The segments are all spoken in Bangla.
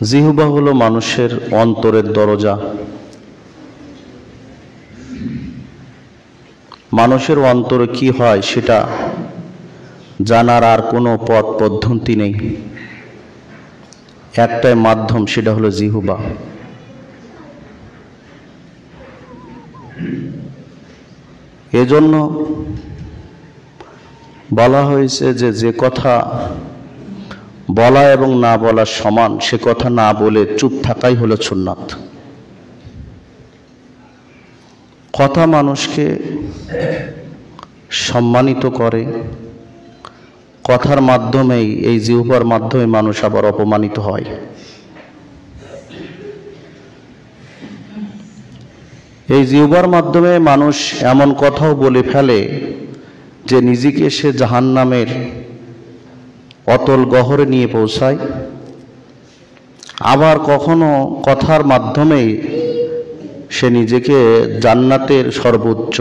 জিহ্বা হলো মানুষের অন্তরের দরজা। মানুষের অন্তরে কি হয় সেটা জানার আর কোনো পথ পদ্ধতি নেই, একটাই মাধ্যম, সেটা হলো জিহ্বা। এজন্য বলা হয়েছে যে যে কথা বলা এবং না বলা সমান, সে কথা না বলে চুপ থাকাই হলো সুন্নাত। কথা মানুষকে সম্মানিত করে, কথার মাধ্যমেই, এই জিহ্বার মাধ্যমে মানুষ আবার অপমানিত হয়। এই জিহ্বার মাধ্যমে মানুষ এমন কথাও বলে ফেলে যে নিজেকে সে জাহান্নামের অতল গহরে নিয়ে পৌঁছায়। আবার কখনো কথার মাধ্যমেই সে নিজেকে জান্নাতের সর্বোচ্চ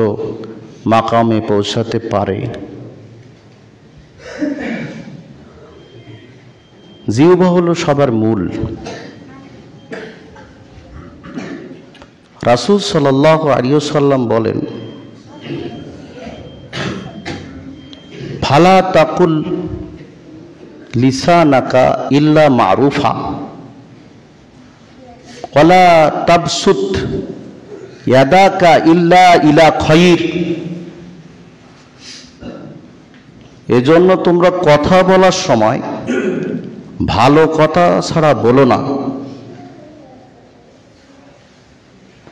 মাকামে পৌঁছাতে পারে। জিহ্বা হলো সবার মূল। রাসূল সাল্লাল্লাহু আলাইহি ওয়াসাল্লাম বলেন, ফালা তাকুল লিসানাকা ইল্লা মারুফা ওয়ালা তাবসুত ইয়াদাকা ইল্লা ইলা খায়র। এজন্য তোমরা কথা বলার সময় ভালো কথা ছাড়া বলো না।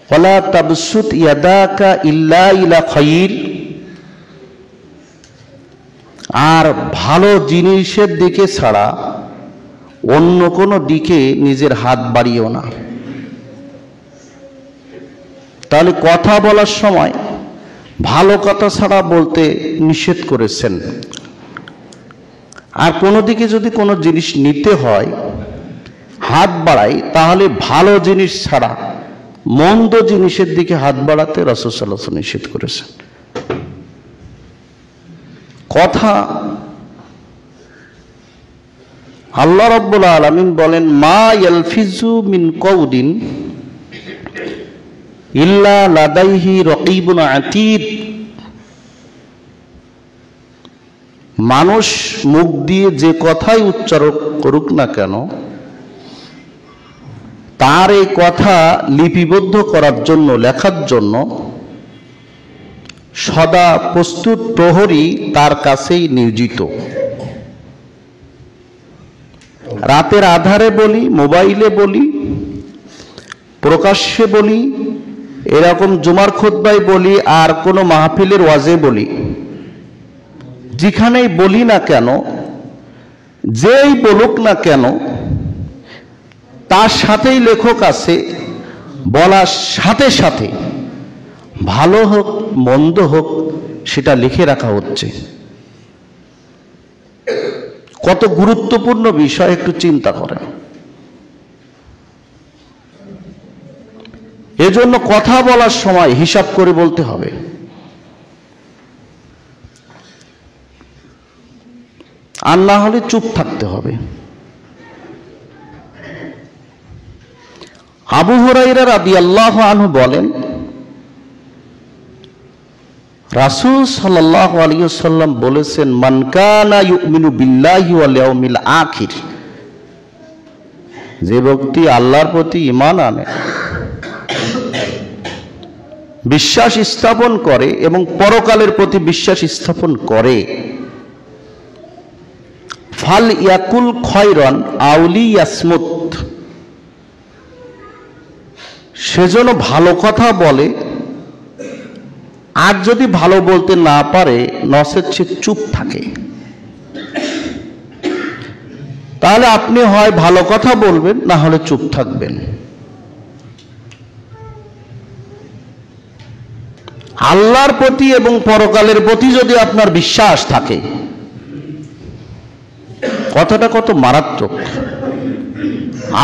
ওয়ালা তাবসুত ইয়াদাকা ইল্লা ইলা খায়র, আর ভালো জিনিসের দিকে ছাড়া অন্য কোনো দিকে নিজের হাত বাড়িও না। তাহলে কথা বলার সময় ভালো কথা ছাড়া বলতে নিষেধ করেছেন। আর কোনো দিকে যদি কোনো জিনিস নিতে হয়, হাত বাড়াই, তাহলে ভালো জিনিস ছাড়া মন্দ জিনিসের দিকে হাত বাড়াতে রাসূল সাল্লাল্লাহু আলাইহি ওয়াসাল্লাম নিষেধ করেছেন। কথা, আল্লাহ রাব্বুল আলামিন বলেন, মা ইয়ালফিজু মিন কওলিন ইল্লা লাদাইহি রাকীবুন আতীদ। মানুষ মুখ দিয়ে যে কথাই উচ্চারণ করুক না কেন, তার এই কথা লিপিবদ্ধ করার জন্য, লেখার জন্য সদা প্রস্তুত প্রহরী তার কাছেই নিয়োজিত। রাতের আধারে বলি, মোবাইলে বলি, প্রকাশ্যে বলি, এরকম জুমার খুতবায় বলি, আর কোনো মাহফিলের ওয়াজে বলি, যেখানেই বলি না কেন, যেই বলুক না কেন, তার সাথেই লেখক আছে, বলার সাথে সাথে ভালো হোক মন্দ হোক সেটা লিখে রাখা হচ্ছে। কত গুরুত্বপূর্ণ বিষয় একটু চিন্তা করেন। এজন্য কথা বলার সময় হিসাব করে বলতে হবে। আর না হলে চুপ থাকতে হবে। আবু হুরায়রা রাদিয়াল্লাহু আনহু বলেন, রাসূল সাল্লাল্লাহু আলাইহি ওয়াসাল্লাম বলেছেন, মান কানা ইউমিনু বিল্লাহি ওয়াল ইয়াউমিল আখির, যে ব্যক্তি আল্লাহর প্রতি ঈমান আনে, বিশ্বাস স্থাপন করে এবং পরকালের প্রতি বিশ্বাস স্থাপন করে, ফাল ইয়াকুল খায়রান আও লিয়াসমুত, সেজন্য ভালো কথা বলে, আর যদি ভালো বলতে না পারে নচেৎ সে চুপ থাকে। তাহলে আপনি হয় ভালো কথা বলবেন, না হলে চুপ থাকবেন। আল্লাহর প্রতি এবং পরকালের প্রতি যদি আপনার বিশ্বাস থাকে, কথাটা কত মারাত্মক।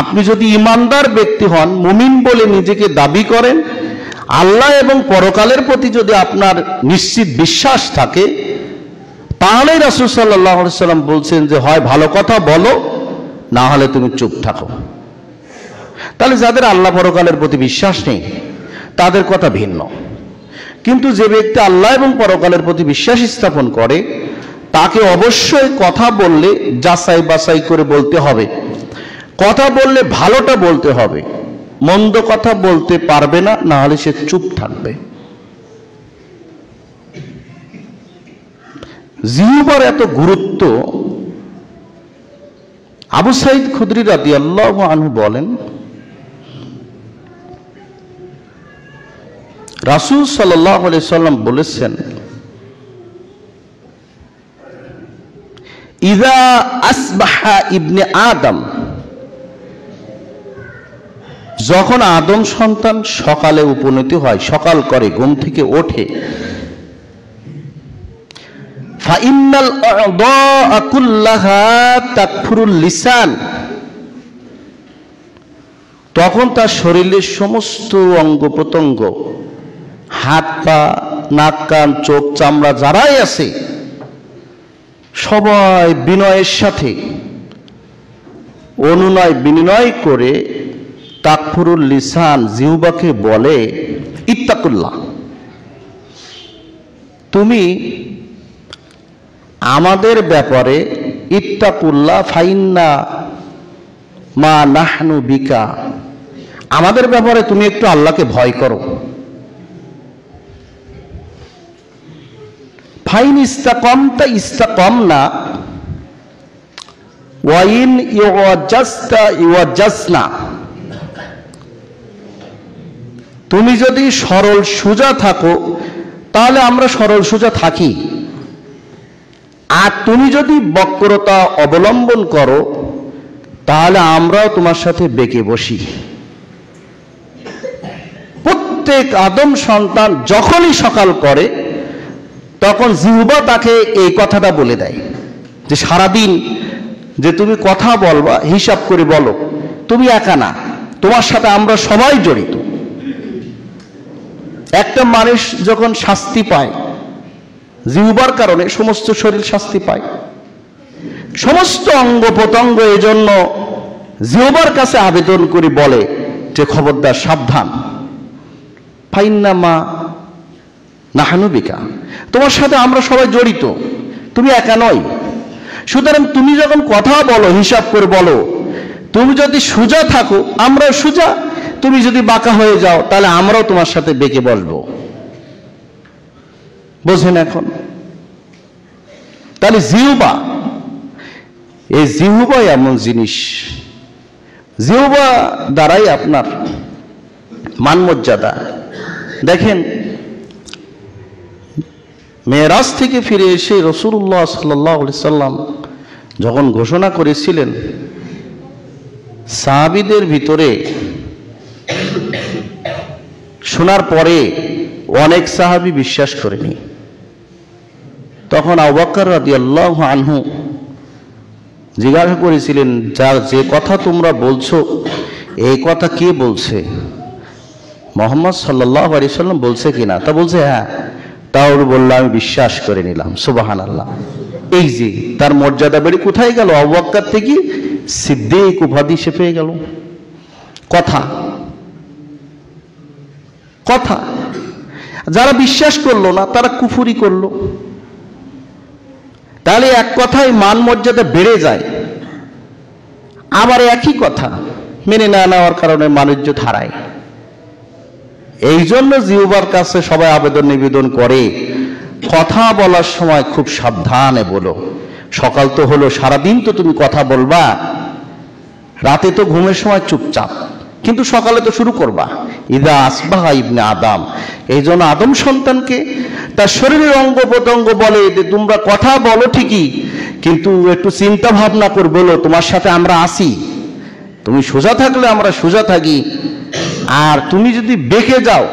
আপনি যদি ঈমানদার ব্যক্তি হন, মুমিন বলে নিজেকে দাবি করেন, আল্লাহ এবং পরকালের প্রতি যদি আপনার নিশ্চিত বিশ্বাস থাকে, তাহলেই রাসূল সাল্লাল্লাহু আলাইহি ওয়াসাল্লাম বলছেন যে হয় ভালো কথা বলো, না হলে তুমি চুপ থাকো। তাহলে যাদের আল্লাহ পরকালের প্রতি বিশ্বাস নেই তাদের কথা ভিন্ন, কিন্তু যে ব্যক্তি আল্লাহ এবং পরকালের প্রতি বিশ্বাস স্থাপন করে তাকে অবশ্যই কথা বললে যাচাই বাছাই করে বলতে হবে। কথা বললে ভালোটা বলতে হবে, মন্দ কথা বলতে পারবে না, না হলে সে চুপ থাকবে। জিহ্বার এত গুরুত্ব, আবু সাঈদ খুদরি রাদিয়াল্লাহু আনহু বলেন, রাসূল সাল্লাল্লাহু আলাইহি সাল্লাম বলেছেন, ইযা আসবাহা ইবনে আদম, যখন আদম সন্তান সকালে উপনীত হয়, সকাল করে, ঘুম থেকে ওঠে, ফাইন্নাল আ'দা কুল্লাহা তাকফুরুল লিসান, তখন তার শরীরের সমস্ত অঙ্গ প্রত্যঙ্গ, হাত পা, নাক কান চোখ চামড়া যারাই আছে সবাই বিনয়ের সাথে অনুনয় বিনিময় করে তাকফুরুল লিসান, জিহ্বাকে বলে, ইত্তাকুল্লাহ, তুমি আমাদের ব্যাপারে, ইত্তাকুল্লাহ ফাইন্না মা নাহনু বিকা, আমাদের ব্যাপারে তুমি একটু আল্লাহকে ভয় করো। ফাইন ইস্তাকামতা ইস্তাকামনা ওয়াইন ইওয়াজাসতা ইওয়াজাসনা, তুমি যদি সরল সোজা থাকো তাহলে আমরা সরল সোজা থাকি, আর তুমি যদি বক্রতা অবলম্বন করো তাহলে আমরাও তোমার সাথে বেঁকে বসি। প্রত্যেক আদম সন্তান যখনই সকাল করে তখন জিহ্বা তাকে এই কথাটা বলে দেয় যে সারাদিন যে তুমি কথা বলবা হিসাব করে বলো, তুমি একা না, তোমার সাথে আমরা সবাই জড়িত। একটা মানুষ যখন শাস্তি পায় জিহ্বার কারণে, সমস্ত শরীর শাস্তি পায়, সমস্ত অঙ্গ প্রত্যঙ্গ এজন্য জিহ্বার কাছে আবেদন করে বলে যে খবরদার, সাবধান, ফাইন্না মা নাহনু বিকা, তোমার সাথে আমরা সবাই জড়িত, তুমি একা নই। সুতরাং তুমি যখন কথা বলো হিসাব করে বলো, তুমি যদি সোজা থাকো আমরাও সোজা, তুমি যদি বাঁকা হয়ে যাও তাহলে আমরাও তোমার সাথে বেঁকে বসবো। বোঝেন এখন? তাহলে জিহ্বা, এই জিহ্বা এমন জিনিস, জিহ্বা দ্বারাই আপনার মান মর্যাদা। দেখেন, মেরাজ থেকে ফিরে এসে রাসূলুল্লাহ সাল্লাল্লাহু আলাইহি সাল্লাম যখন ঘোষণা করেছিলেন, সাহাবীদের ভিতরে শোনার পরে অনেক সাহাবী বিশ্বাস করেনি। তখন আবু বকর রাদিয়াল্লাহু আনহু জিজ্ঞাসা করেছিলেন, যে কথা তোমরা বলছো এই কথা কে বলছে? মুহাম্মদ সাল্লাল্লাহু আলাইহি সাল্লাম বলছে কিনা? তা বলছে হ্যাঁ। তাও বললাম, আমি বিশ্বাস করে নিলাম। সুবহানাল্লাহ। এই যে তার মর্যাদা বেড়ে কোথায় গেল? আবু বকর থেকে সিদ্দিক উপাধি সে পেয়ে গেল। কথা কথা যারা বিশ্বাস করলো না তারা কুফরি করলো। তাহলে এক কথায় মান মর্যাদা বেড়ে যায়, আবার একই কথা মেনে না নেওয়ার কারণে মানুষ হারায়। এই জন্য জিহ্বার কাছে সবাই আবেদন নিবেদন করে, কথা বলার সময় খুব সাবধানে বলো। সকাল তো হলো, সারাদিন তো তুমি কথা বলবা, রাতে তো ঘুমের সময় চুপচাপ, কিন্তু সকালে তো শুরু করবা। ইদা আসবাহা ইবনে আদম, এই জন্য আদম সন্তানকে তার শরীরের অঙ্গ প্রত্যঙ্গ বলে যে তোমরা কথা বলো ঠিকই, কিন্তু একটু চিন্তা ভাবনা করে বলো, তোমার সাথে আমরা আসি। তুমি সোজা থাকলে আমরা সোজা থাকি, আর তুমি যদি বেঁকে যাও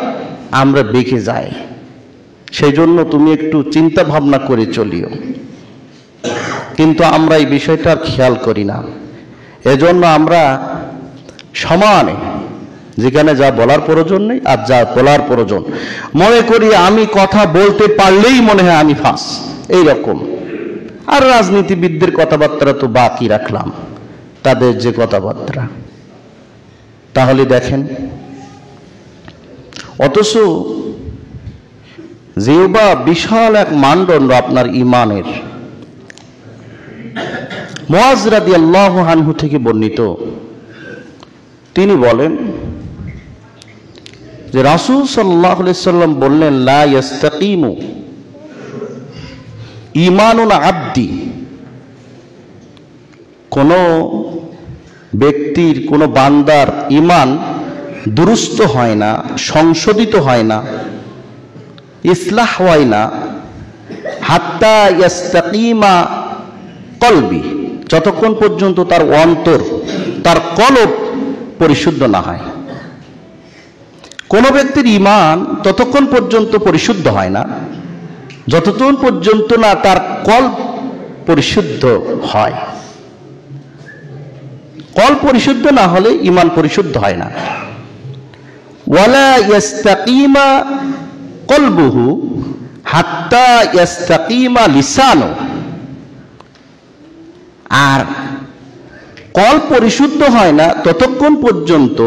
আমরা বেঁকে যাই। সেই জন্য তুমি একটু চিন্তা ভাবনা করে চলিও। কিন্তু আমরা এই বিষয়টা খেয়াল করি না। এজন্য আমরা সমানে যেখানে যা বলার প্রয়োজন নেই আর যা বলার প্রয়োজন মনে করি, আমি কথা বলতে পারলেই মনে হয় আমি ফাঁস, এইরকম। আর রাজনীতিবিদদের কথাবার্তা তো বাকি রাখলাম, তাদের যে কথাবার্তা, তাহলে দেখেন, অথচ জিহ্বা বিশাল এক মানদণ্ড আপনার ঈমানের। মুআজ রাদিয়াল্লাহু আনহু থেকে বর্ণিত, তিনি বলেন যে রাসূল সাল্লাল্লাহু আলাইহি সাল্লাম বললেন, লা ইয়াস্তাকিমু ঈমানুল আবদি, কোন ব্যক্তির, কোন বান্দার ঈমান দুরুস্ত হয় না, সংশোধিত হয় না, ইসলাহ হয় না, হাত্তা ইয়াস্তাকিমা কলবি, যতক্ষণ পর্যন্ত তার অন্তর, তার কলব পরিশুদ্ধ না হয়। কোন ব্যক্তির ঈমান ততক্ষণ পর্যন্ত পরিশুদ্ধ হয় না যতক্ষণ পর্যন্ত না তার কলব পরিশুদ্ধ হয়। কলব পরিশুদ্ধ না হলে ঈমান পরিশুদ্ধ হয় না। ওয়ালা ইয়াস্তাকিমা কলবুহু হাত্তা ইয়াস্তাকিমা লিসানু, আর কলব পরিশুদ্ধ হয় না ততক্ষণ পর্যন্ত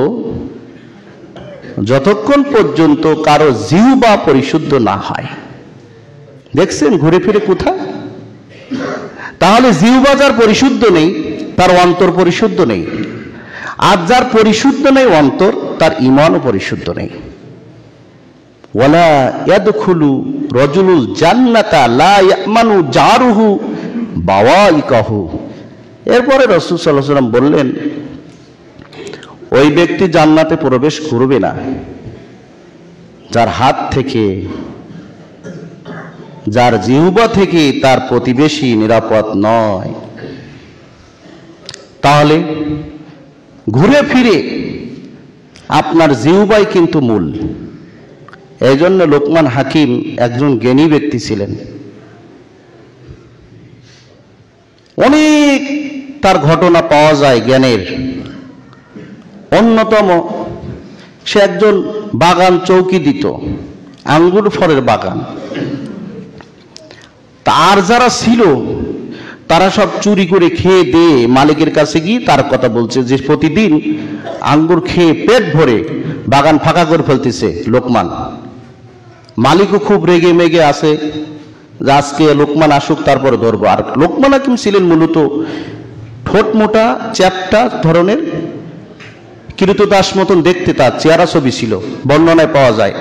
যতক্ষণ পর্যন্ত কারো জিহ্বা পরিশুদ্ধ না হয়। দেখছেন ঘুরে ফিরে কোথায়? তাহলে জিহ্বা যার পরিশুদ্ধ নেই, তার অন্তর পরিশুদ্ধ নেই, আর যার পরিশুদ্ধ নেই অন্তর, তার ঈমানও পরিশুদ্ধ নেই। ওয়ালা ইয়াদখুলু রাজুলুল জান্নাতা লা ইয়ামানু জারুহু বাওয়াইকাহু। এরপরে রাসূল সাল্লাল্লাহু আলাইহি ওয়াসাল্লাম বললেন, ওই ব্যক্তি জান্নাতে প্রবেশ করবে না যার হাত থেকে, যার জিহ্বা থেকে তার প্রতিবেশী নিরাপদ নয়। তাহলে ঘুরে ফিরে আপনার জিহ্বাই কিন্তু মূল। এই জন্য লোকমান হাকিম একজন জ্ঞানী ব্যক্তি ছিলেন। অনেক তার ঘটনা পাওয়া যায় জ্ঞানের। অন্যতম, সে একজন বাগান চৌকি দিত, আঙ্গুর ফলের বাগান। তার যারা ছিল তারা সব চুরি করে খেয়ে দিয়ে মালিকের কাছে গিয়ে তার কথা বলছে যে প্রতিদিন আঙ্গুর খেয়ে পেট ভরে বাগান ফাঁকা করে ফেলতেছে লোকমান। মালিকও খুব রেগে মেগে আসে যে আজকে লোকমান আসুক, তারপরে ধরবো। আর লোকমান হাকিম ছিলেন মূলত ঠোঁট মোটা, চ্যাপ্টা ধরনের, কিরুতদাস মতন দেখতে, তার চেহারা ছবি ছিল, বর্ণনায় পাওয়া যায়।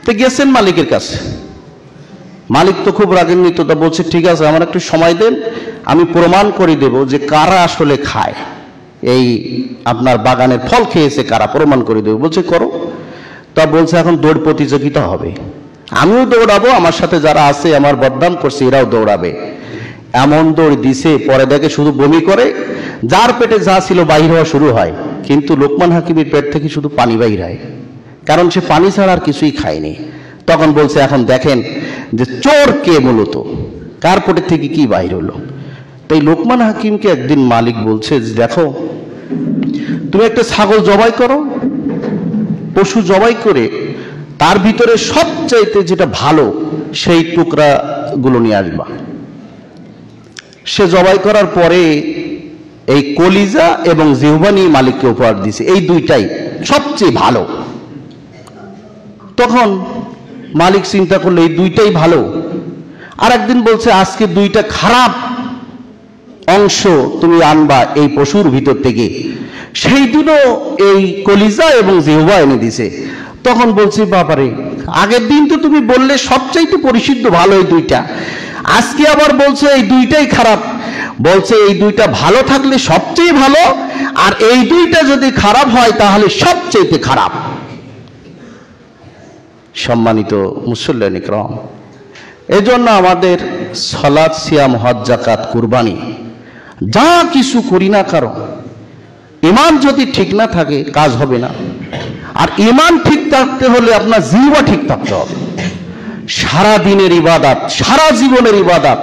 তো গেছেন মালিকের কাছে। মালিক তো খুব রাগান্বিত, তা বলছে ঠিক আছে আমার একটু সময় দেন, আমি প্রমাণ করে দেব যে কারা আসলে খায়, এই আপনার বাগানের ফল খেয়েছে কারা, প্রমাণ করে দেব। বলছে করো। তা বলছে এখন দৌড় প্রতিযোগিতা হবে, আমিও দৌড়াবো, আমার সাথে যারা আছে আমার বদনাম করছে এরাও দৌড়াবে। এমন দৌড় দিছে, পরে দেখে শুধু বমি করে, যার পেটে যা ছিল বাহির হওয়া শুরু হয়, কিন্তু লোকমান হাকিমের পেট থেকে শুধু পানি বাহির হয়, কারণ সে পানি ছাড়া আর কিছুই খায়নি। তখন বলছে এখন দেখেন যে চোর কে, মূলত কার পেটের থেকে কি বাহির হলো। তাই লোকমান হাকিমকে একদিন মালিক বলছে যে দেখো, তুমি একটা ছাগল জবাই করো, পশু জবাই করে তার ভিতরে সবচাইতে যেটা ভালো সেই টুকরা গুলো নিয়ে আসবা। সে জবাই করার পরে এই কলিজা এবং জিহ্বা নিয়ে মালিককে উপহার দিছে, এই দুইটাই সবচেয়ে ভালো। তখন মালিক চিন্তা করলো এই দুইটাই ভালো। আর একদিন বলছে আজকে দুইটা খারাপ অংশ তুমি আনবা এই পশুর ভিতর থেকে। সেই দিনও এই কলিজা এবং জিহ্বা এনে দিছে। তখন বলছি বাবারে, আগের দিন তো তুমি বললে সবচাইতে পরিশুদ্ধ ভালো এই দুইটা, আজকে আবার বলছে এই দুইটাই খারাপ। বলছে এই দুইটা ভালো থাকলে সবচেয়ে ভালো, আর এই দুইটা যদি খারাপ হয় তাহলে সবচেয়ে খারাপ। সম্মানিত মুসল্লিয়ান ইকরাম, এজন্য আমাদের সালাত, সিয়াম, হজ, যাকাত, কুরবানি যা কিছু করি না কারণ ঈমান যদি ঠিক না থাকে কাজ হবে না। আর ঈমান ঠিক থাকতে হলে আপনার জিহ্বা ঠিক থাকতে হবে। সারা দিনের ইবাদত, সারা জীবনের ইবাদত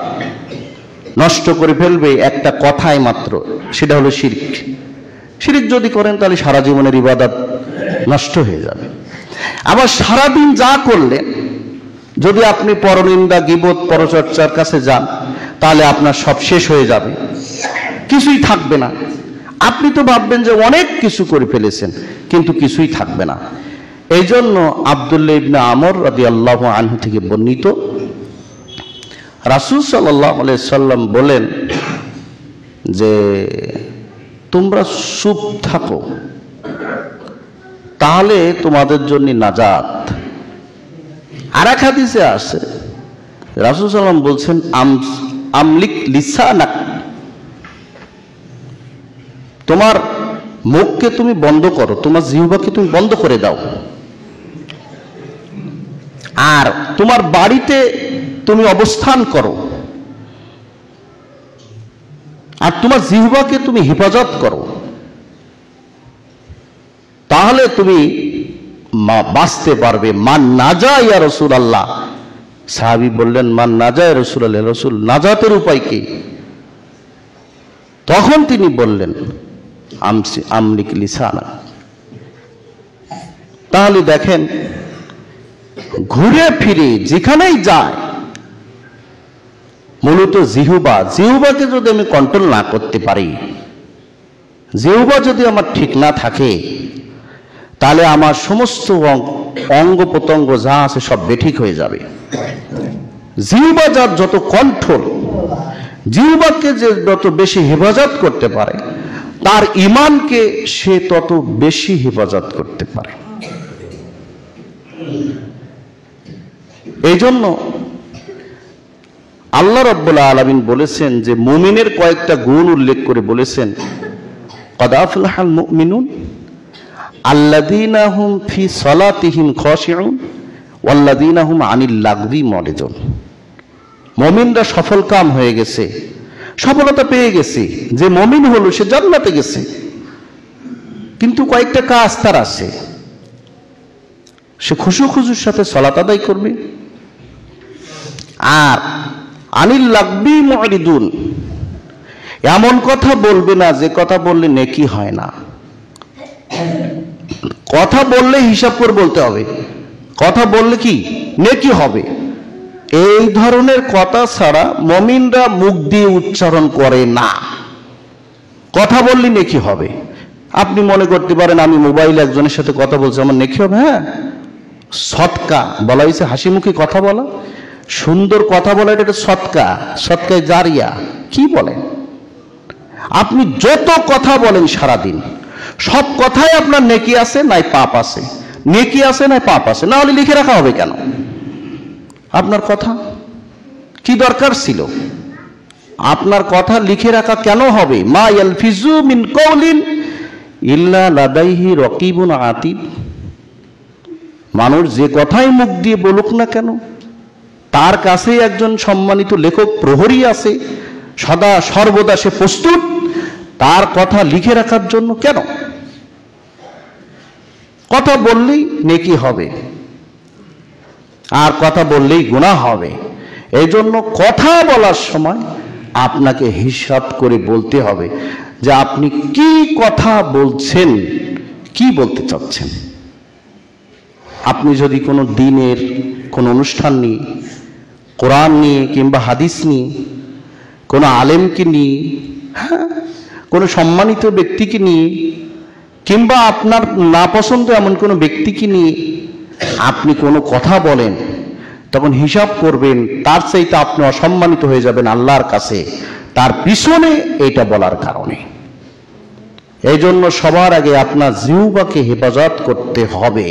নষ্ট করে ফেলবে একটা কথাই মাত্র, সেটা হলো শিরক। শিরক যদি করেন তাহলে সারা জীবনের ইবাদত নষ্ট হয়ে যাবে। আবার সারাদিন যা করলেন, যদি আপনি পরনিন্দা, গীবত, পরচর্চার কাছে যান তাহলে আপনার সব শেষ হয়ে যাবে, কিছুই থাকবে না। আপনি তো ভাববেন যে অনেক কিছু করে ফেলেছেন, কিন্তু কিছুই থাকবে না। এই জন্য আব্দুল্লাহ ইবনে আমর রাদিয়াল্লাহু আনহু থেকে বর্ণিত, রাসূল সাল্লাল্লাহু আলাইহি সাল্লাম বলেন যে তোমরা চুপ থাকো, তাহলে তোমাদের জন্য নাজাত। আর এক হাদিসে আছে রাসূল সাল্লাম বলছেন আমলিক লিসানাক, তোমার মুখকে তুমি বন্ধ করো, তোমার জিহ্বাকে তুমি বন্ধ করে দাও, আর তোমার বাড়িতে তুমি অবস্থান করো, আর তোমার জিহ্বাকে তুমি হেফাজত করো, তাহলে তুমি বাঁচতে পারবে। মান নাজা ইয়া রাসূলুল্লাহ, সাহাবী বললেন মান নাজা ইয়া রাসূলুল্লাহ, রাসূল নাজাতের উপায় কি? তখন তিনি বললেন আমলিক লিসানা। তাহলে দেখেন, ঘুরে ফিরে যেখানেই যায় মূলত জিহ্বাকে যদি আমি কন্ট্রোল না করতে পারি, জিহ্বা যদি আমার ঠিক না থাকে, তাহলে আমার সমস্ত অঙ্গ প্রত্যঙ্গ যা আছে সব বেঠিক হয়ে যাবে। জিহ্বা যার যত কন্ট্রোল, জিহ্বাকে যে যত বেশি হেফাজত করতে পারে, তার ঈমানকে সে তত বেশি হেফাজত করতে পারে। এই জন্য আল্লাহ রাব্বুল আলামিন বলেছেন যে মুমিনের কয়েকটা গুণ উল্লেখ করে বলেছেন, ক্বাদ আফলাহাল মুমিনুন আল্লাযীনা হুম ফি সালাতিহিম খাশিউন ওয়াল্লাযীনা হুম আনিল লাগবি মুরিদুন। মুমিনরা সফল কাম হয়ে গেছে, সফলতা পেয়ে গেছে। যে মুমিন হলো সে জান্নাতে গেছে, কিন্তু কয়েকটা কাজ তার আছে। সে খুশুর সাথে সালাত আদায় করবে, আর আনিল লাগবি মুরিদুন, এমন কথা বলবে না যে কথা বললে নেকি হয় না। কথা বললে হিসাব করে বলতে হবে, কথা বললে কি নেকি হবে। এই ধরনের কথা ছাড়া মুমিনরা মুখ দিয়ে উচ্চারণ করে না। কথা বললে নেকি হবে। আপনি মনে করতে পারেন আমি মোবাইলে একজনের সাথে কথা বলছি, আমার নেকি হবে। হ্যাঁ, সৎকা বলা হয়েছে, হাসি মুখে কথা বলা, সুন্দর কথা বলা, এটা সৎকা, সৎকায় জারিয়া। কি বলেন আপনি? যত কথা বলেন সারাদিন, সব কথায় আপনার নেকি আছে নাই পাপ আছে, নেকি আছে নাই পাপ আছে, না হলে লিখে রাখা হবে কেন? আপনার কথা কি দরকার ছিল? আপনার কথা লিখে রাখা কেন হবে? মা ইয়ালফিজু মিন কাউলিন ইল্লা লাদাইহি রাকিবুন আতীদ। মানুষ যে কথাই মুখ দিয়ে বলুক না কেন, তার কাছে একজন সম্মানিত লেখক প্রহরী আছে, সদা সর্বদা সে প্রস্তুত তার কথা লিখে রাখার জন্য। কেন? কথা বললেই নেকি হবে, আর কথা বললেই গুনাহ হবে। এই জন্য কথা বলার সময় আপনাকে হিসাব করে বলতে হবে যে আপনি কি কথা বলছেন, কি বলতে চাচ্ছেন। আপনি যদি কোনো দিনের কোনো অনুষ্ঠান নিয়ে, কোরআন নিয়ে কিংবা হাদিস নিয়ে, কোনো আলেমকে নিয়ে, হ্যাঁ, কোনো সম্মানিত ব্যক্তিকে নিয়ে, কিংবা আপনার নাপছন্দ এমন কোনো ব্যক্তিকে নিয়ে আপনি কোনো কথা বলেন, তখন হিসাব করবেন তার চাইতে আপনি অসম্মানিত হয়ে যাবেন আল্লাহর কাছে তার পিছনে এটা বলার কারণে। এই জন্য সবার আগে আপনার জিহ্বাকে হেফাজত করতে হবে।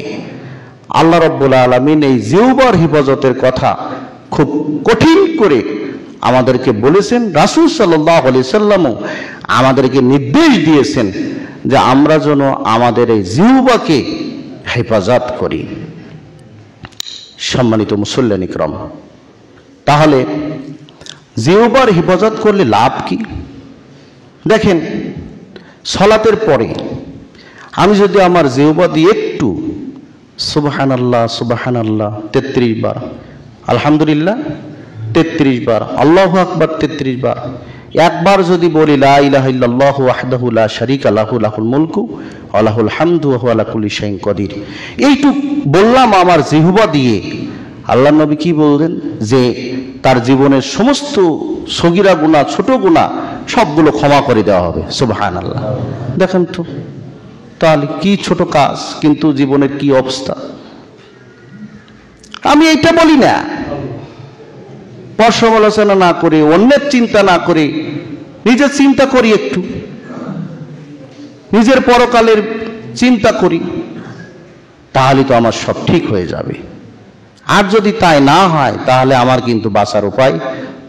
আল্লাহ রাব্বুল আলামিন এই জিহ্বার হেফাজতের কথা খুব কঠিন করে আমাদেরকে বলেছেন। রাসূল সাল্লাল্লাহু আলাইহি সাল্লামও আমাদেরকে নির্দেশ দিয়েছেন যে আমরা যেন আমাদের এই জিহ্বাকে হেফাজত করি। সম্মানিত মুসল্লিয়ান ইকরাম, তাহলে জিহ্বার হেফাজত করলে লাভ কি? দেখেন, সালাতের পরে আমি যদি আমার জিহ্বা দিয়ে একটু সুবহানাল্লাহ সুবহানাল্লাহ 33 বার, আলহামদুলিল্লাহ 33 বার, আল্লাহু আকবার 33 বার, একবার যদি বলি লা ইলাহা ইল্লাল্লাহু ওয়াহদাহু লা শারীকা লাহু লাহুল মুলকু ওয়া লাহুল হামদু ওয়া হুয়া আলা কুল্লি শাইইন কাদির, এইটুক বললাম আমার জিহ্বা দিয়ে, আল্লাহ নবী কি বললেন যে তার জীবনের সমস্ত সগীরা গুনাহ, ছোট গুনাহ সবগুলো ক্ষমা করে দেওয়া হবে। সুবহানাল্লাহ। দেখেন তো, তাহলে কি ছোট কাজ, কিন্তু জীবনের কি অবস্থা। আমি এইটা বলি না, পর সমালোচনা না করে, অন্যের চিন্তা না করে, নিজের চিন্তা করি, একটু নিজের পরকালের চিন্তা করি, তাহলে তো আমার সব ঠিক হয়ে যাবে। আর যদি তাই না হয়, তাহলে আমার কিন্তু বাঁচার উপায়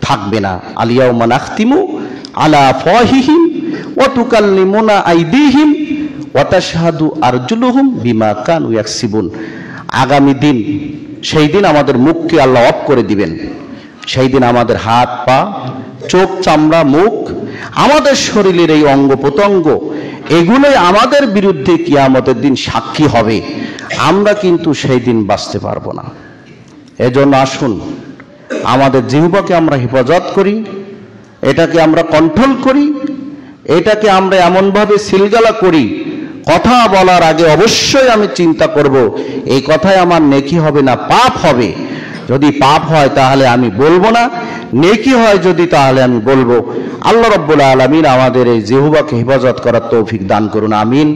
থাকবে না। আলিয়াউমা নাখতিমু আলা আফওয়াহিহিম ওয়া তুকাল্লিমুনা আইদিহিম ওয়া তাশহাদু আরজুলুহুম বিমা কানু ইয়াকসিবুন। আগামী দিন, সেই দিন আমাদের মুখকে আল্লাহ অফ করে দিবেন। সেই দিন আমাদের হাত, পা, চোখ, চামড়া, মুখ, আমাদের শরীরের এই অঙ্গ প্রত্যঙ্গ, এগুলোই আমাদের বিরুদ্ধে কিয়ামতের দিন সাক্ষী হবে। আমরা কিন্তু সেই দিন বাঁচতে পারবো না। এজন্য আসুন, আমাদের জিহ্বাকে আমরা হেফাজত করি, এটাকে আমরা কন্ট্রোল করি, এটাকে আমরা এমনভাবে সিলগালা করি, কথা বলার আগে অবশ্যই আমি চিন্তা করব, এই কথায় আমার নেকি হবে না পাপ হবে। যদি পাপ হয় তাহলে আমি বলবো না, নেকি হয় যদি তাহলে আমি বলবো। আল্লাহ রাব্বুল আলামিন আমাদের এই জিহ্বাকে হেফাজত করার তৌফিক দান করুন, আমিন।